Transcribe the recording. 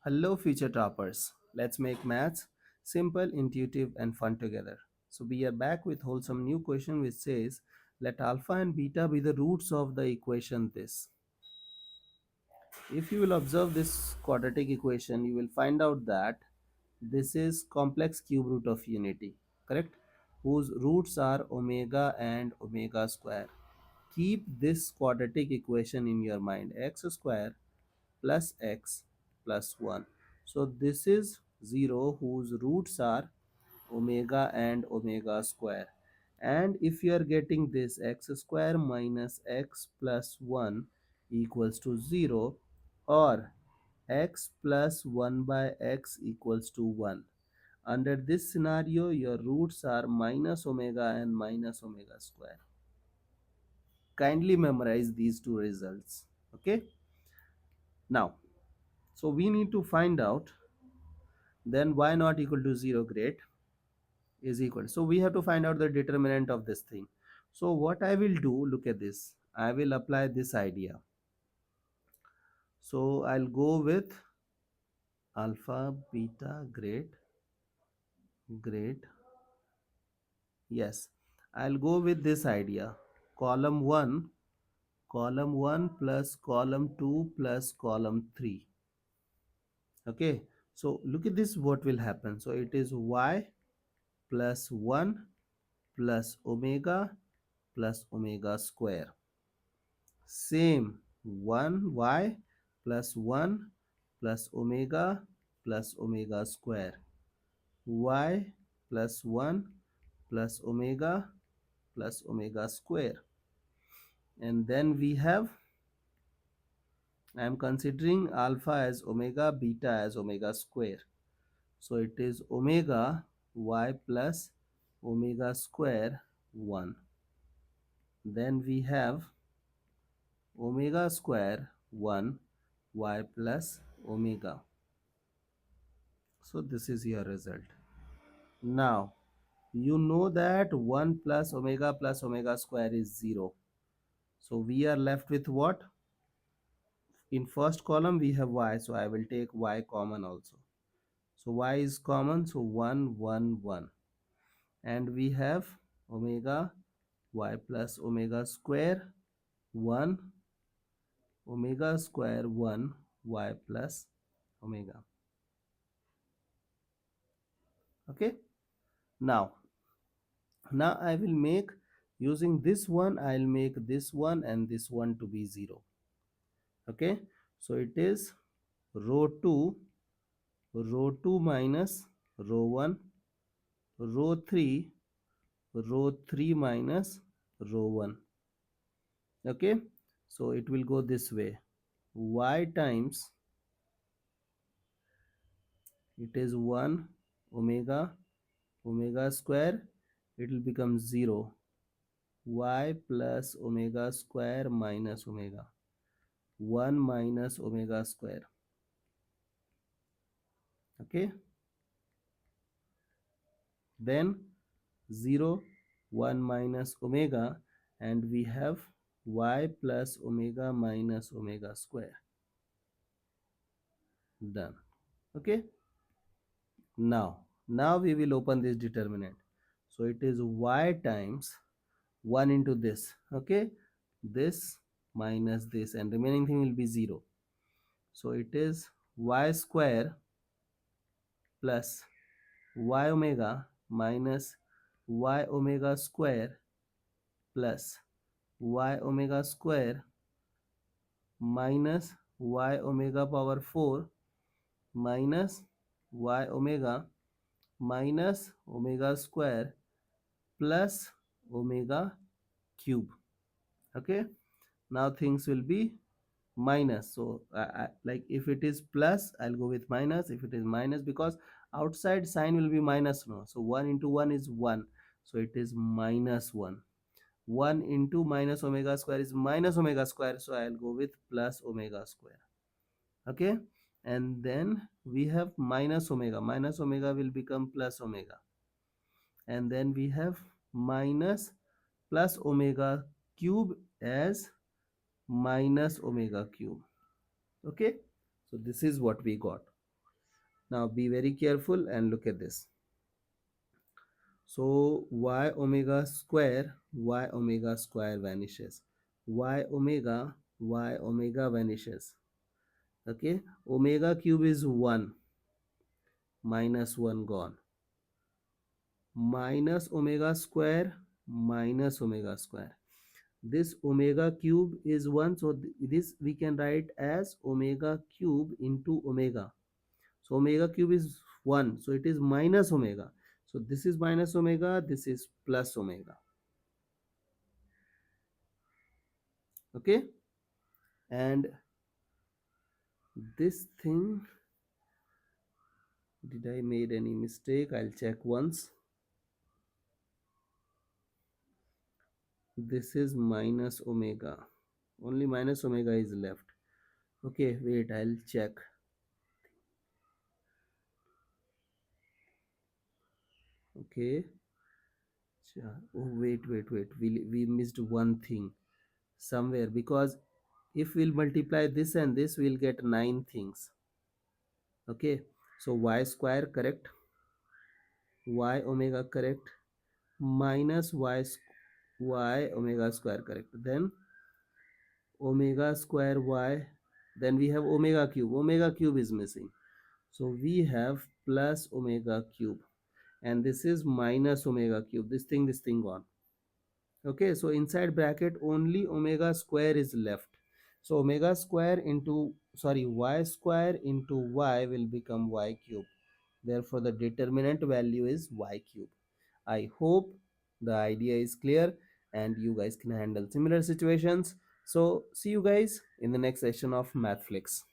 Hello, future toppers. Let's make maths simple, intuitive, and fun together. So, we are back with wholesome new question which says, let alpha and beta be the roots of the equation this. If you will observe this quadratic equation, you will find out that this is complex cube root of unity, correct? Whose roots are omega and omega square. Keep this quadratic equation in your mind, x square plus x plus 1. So this is 0 whose roots are omega and omega square. And if you are getting this x square minus x plus 1 equals to 0, or x plus 1 by x equals to 1. Under this scenario, your roots are minus omega and minus omega square. Kindly memorize these two results. Okay. Now, so we need to find out then y not equal to 0, great, is equal. So we have to find out the determinant of this thing. So what I will do, look at this. I will apply this idea. So I'll go with alpha, beta, great, great. Yes, I'll go with this idea. Column 1 plus column 2 plus column 3. Okay, so look at this, what will happen. So it is y plus 1 plus omega square. Same 1y plus 1 plus omega square. Y plus 1 plus omega square. And then we have, I am considering alpha as omega, beta as omega square. So it is omega y plus omega square 1. Then we have omega square 1 y plus omega. So this is your result. Now you know that 1 plus omega square is 0. So we are left with what? In first column we have y, so I will take y common also. So y is common, so 1 1 1. And we have omega y plus omega square 1 omega square 1 y plus omega. Okay, now I will make, using this one I'll make this one and this one to be 0. Okay, so it is row 2 minus row 1, row 3 minus row 1. Okay, so it will go this way, y times, it is 1 omega square, it will become 0, y plus omega square minus omega, 1 minus omega square. Okay, then 0 1 minus omega, and we have y plus omega minus omega square. Done. Okay, now we will open this determinant. So it is y times 1 into this. Okay, this minus this, and remaining thing will be 0. So it is y square plus y omega minus y omega square plus y omega square minus y omega power 4 minus y omega minus omega square plus omega cube. Okay, now things will be minus. So like if it is plus, I'll go with minus. If it is minus, because outside sign will be minus, no, so 1 into 1 is 1, so it is minus 1. 1 into minus omega square is minus omega square, so I'll go with plus omega square. Okay, and then we have minus omega will become plus omega, and then we have minus plus omega cube as minus omega cube. Okay, so this is what we got. Now be very careful and look at this. So y omega square vanishes. Y omega vanishes. Okay, omega cube is 1, minus 1 gone. Minus omega square. This omega cube is 1, so this we can write as omega cube into omega. So omega cube is 1, so it is minus omega. So this is minus omega, this is plus omega. Okay, and this thing, did I made any mistake? I'll check once. This is minus omega, only minus omega is left. Okay, wait, I'll check. Okay, oh wait, we missed one thing somewhere, because if we'll multiply this and this, we'll get 9 things. Okay, so y square correct, y omega correct, minus y omega square correct, then omega square y, then we have omega cube is missing, so we have plus omega cube, and this is minus omega cube, this thing gone. Okay, so inside bracket only omega square is left. So omega square into, sorry, y square into y will become y cube. Therefore the determinant value is y cube. I hope the idea is clear and you guys can handle similar situations. So see you guys in the next session of Mathflix.